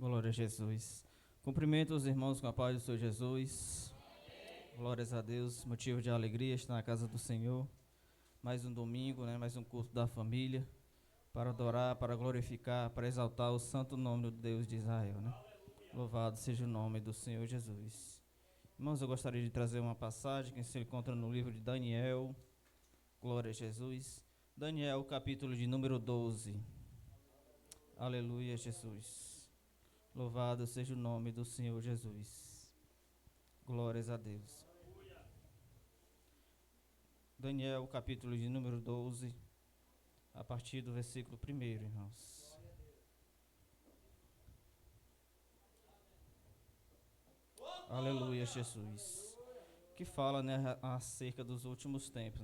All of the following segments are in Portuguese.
Glória a Jesus. Cumprimento os irmãos com a paz do Senhor Jesus. Glórias a Deus. Motivo de alegria estar na casa do Senhor. Mais um domingo, mais um culto da família. Para adorar, para glorificar, para exaltar o santo nome do Deus de Israel, Louvado seja o nome do Senhor Jesus. Irmãos, eu gostaria de trazer uma passagem que se encontra no livro de Daniel. Glória a Jesus. Daniel, capítulo de número 12. Aleluia, Jesus. Louvado seja o nome do Senhor Jesus. Glórias a Deus. Daniel, capítulo de número 12, a partir do versículo 1, irmãos. Aleluia, Jesus. Que fala, acerca dos últimos tempos,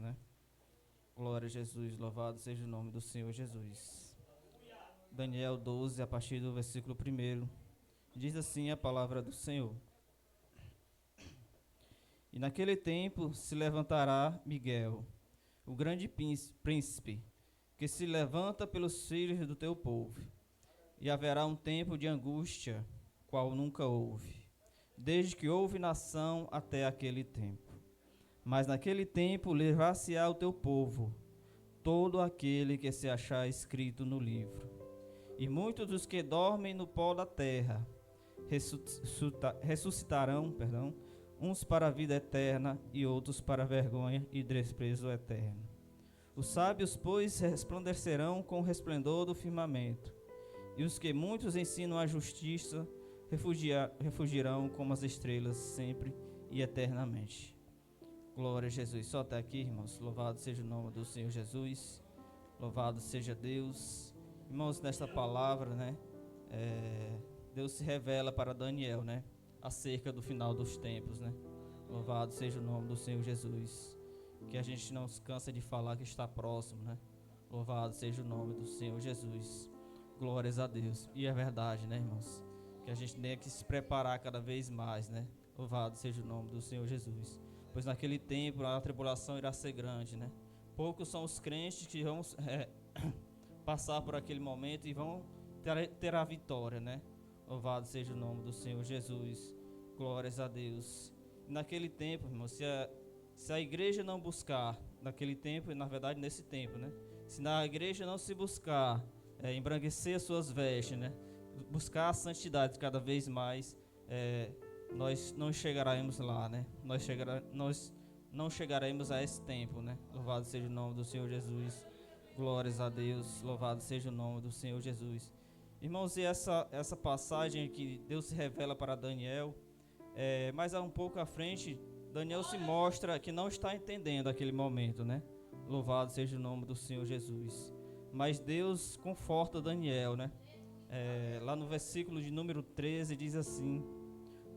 Glória a Jesus, louvado seja o nome do Senhor Jesus. Daniel 12, a partir do versículo 1, diz assim a palavra do Senhor. E naquele tempo se levantará Miguel, o grande príncipe, que se levanta pelos filhos do teu povo. E haverá um tempo de angústia, qual nunca houve, desde que houve nação até aquele tempo. Mas naquele tempo levar-se-á o teu povo, todo aquele que se achar escrito no livro. E muitos dos que dormem no pó da terra ressuscitarão, uns para a vida eterna e outros para a vergonha e desprezo eterno. Os sábios, pois, resplandecerão com o resplendor do firmamento, e os que muitos ensinam a justiça refugirão como as estrelas sempre e eternamente. Glória a Jesus. Só até aqui, irmãos. Louvado seja o nome do Senhor Jesus. Louvado seja Deus. Irmãos, nesta palavra, Deus se revela para Daniel, acerca do final dos tempos, Louvado seja o nome do Senhor Jesus. Que a gente não se cansa de falar que está próximo, Louvado seja o nome do Senhor Jesus. Glórias a Deus. E é verdade, irmãos? Que a gente tem que se preparar cada vez mais, Louvado seja o nome do Senhor Jesus. Pois naquele tempo a tribulação irá ser grande, Poucos são os crentes que vão passar por aquele momento e vão ter a vitória, Louvado seja o nome do Senhor Jesus. Glórias a Deus. Naquele tempo, irmão, se a igreja não buscar, naquele tempo e na verdade nesse tempo, se na igreja não se buscar embranquecer as suas vestes, buscar a santidade cada vez mais, nós não chegaremos lá, Nós não chegaremos a esse tempo, Louvado seja o nome do Senhor Jesus. Glórias a Deus. Louvado seja o nome do Senhor Jesus. Irmãos, e essa passagem que Deus se revela para Daniel, mais um pouco à frente, Daniel se mostra que não está entendendo aquele momento, Louvado seja o nome do Senhor Jesus. Mas Deus conforta Daniel, lá no versículo de número 13 diz assim: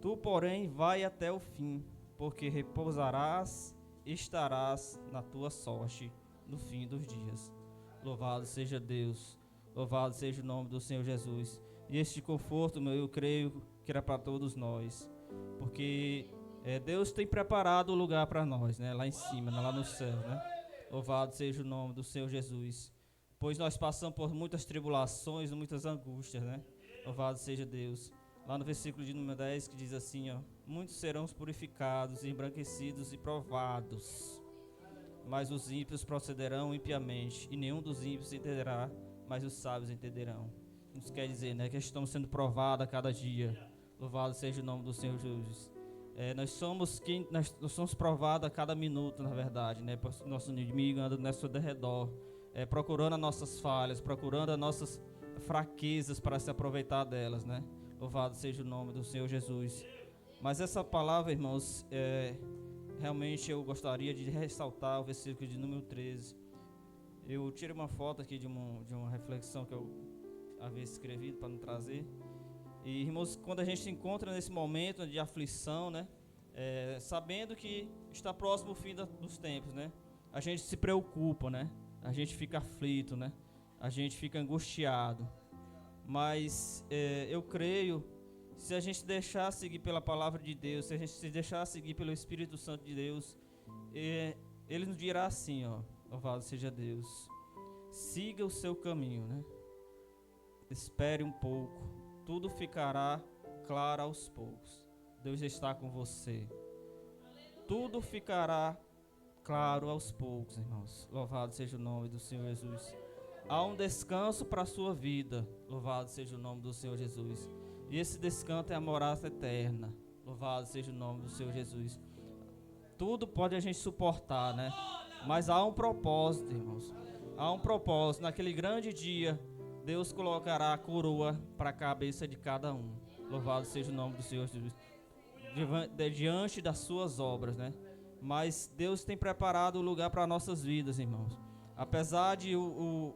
Tu, porém, vai até o fim, porque repousarás e estarás na tua sorte no fim dos dias. Louvado seja Deus. Louvado seja o nome do Senhor Jesus. E este conforto, eu creio que era para todos nós. Porque Deus tem preparado o lugar para nós, lá em cima, lá no céu, Louvado seja o nome do Senhor Jesus. Pois nós passamos por muitas tribulações, muitas angústias, Louvado seja Deus. Lá no versículo de número 10 que diz assim, muitos serão purificados, embranquecidos e provados. Mas os ímpios procederão impiamente, e nenhum dos ímpios entenderá, mas os sábios entenderão. Isso quer dizer, que estamos sendo provados a cada dia. Louvado seja o nome do Senhor Jesus. Nós somos provados a cada minuto, na verdade, Nosso inimigo anda ao nosso redor, procurando as nossas falhas, procurando as nossas fraquezas para se aproveitar delas, Louvado seja o nome do Senhor Jesus. Mas essa palavra, irmãos, realmente eu gostaria de ressaltar o versículo de número 13. Eu tirei uma foto aqui de uma reflexão que eu havia escrevido para não trazer. E, irmãos, quando a gente se encontra nesse momento de aflição, sabendo que está próximo o fim dos tempos, a gente se preocupa, a gente fica aflito, a gente fica angustiado. Mas eu creio, se a gente deixar seguir pela palavra de Deus, se a gente se deixar seguir pelo Espírito Santo de Deus, Ele nos dirá assim, louvado seja Deus, siga o seu caminho, espere um pouco, tudo ficará claro aos poucos. Deus está com você. Tudo ficará claro aos poucos, irmãos. Louvado seja o nome do Senhor Jesus. Há um descanso para a sua vida. Louvado seja o nome do Senhor Jesus. E esse descanso é a morada eterna. Louvado seja o nome do Senhor Jesus. Tudo pode a gente suportar, né? Mas há um propósito, irmãos. Há um propósito. Naquele grande dia, Deus colocará a coroa para a cabeça de cada um. Louvado seja o nome do Senhor Jesus. Diante das suas obras, né? Mas Deus tem preparado o lugar para nossas vidas, irmãos. Apesar de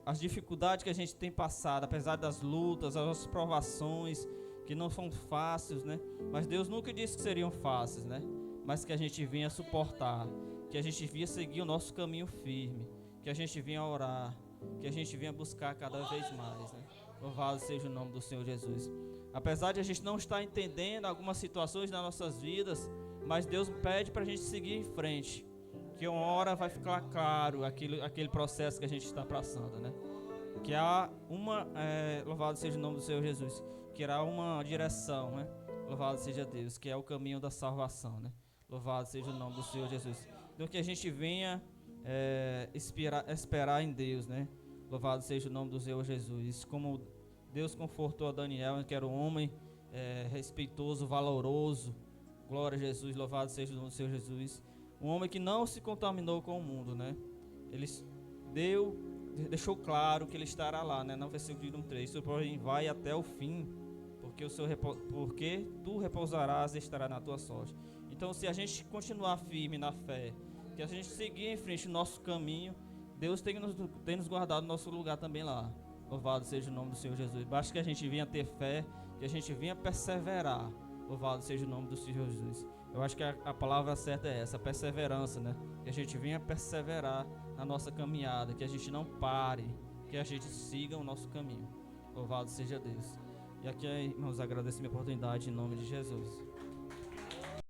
as dificuldades que a gente tem passado, apesar das lutas, as provações que não são fáceis, né? Mas Deus nunca disse que seriam fáceis, né? Mas que a gente vinha suportar, que a gente vinha seguir o nosso caminho firme, que a gente vinha orar, que a gente vinha buscar cada vez mais, né? Louvado seja o nome do Senhor Jesus. Apesar de a gente não estar entendendo algumas situações nas nossas vidas, mas Deus pede para a gente seguir em frente, que uma hora vai ficar claro aquele processo que a gente está passando, né? Que há louvado seja o nome do Senhor Jesus, que há uma direção, né? Louvado seja Deus, que é o caminho da salvação, né? Louvado seja o nome do Senhor Jesus. Então que a gente venha esperar em Deus, né? Louvado seja o nome do Senhor Jesus. Como Deus confortou a Daniel, que era um homem respeitoso, valoroso. Glória a Jesus, louvado seja o nome do Senhor Jesus. Um homem que não se contaminou com o mundo, né? Ele deixou claro que ele estará lá, né? No versículo 3. Porém, vai até o fim, porque tu repousarás e estará na tua sorte. Então, se a gente continuar firme na fé, que a gente seguir em frente o nosso caminho, Deus tem nos guardado no nosso lugar também lá. Louvado seja o nome do Senhor Jesus. Basta que a gente venha ter fé, que a gente venha perseverar. Louvado seja o nome do Senhor Jesus. Eu acho que a palavra certa é essa, perseverança, né? Que a gente venha perseverar na nossa caminhada, que a gente não pare, que a gente siga o nosso caminho. Louvado seja Deus. E aqui, irmãos, agradeço a minha oportunidade em nome de Jesus.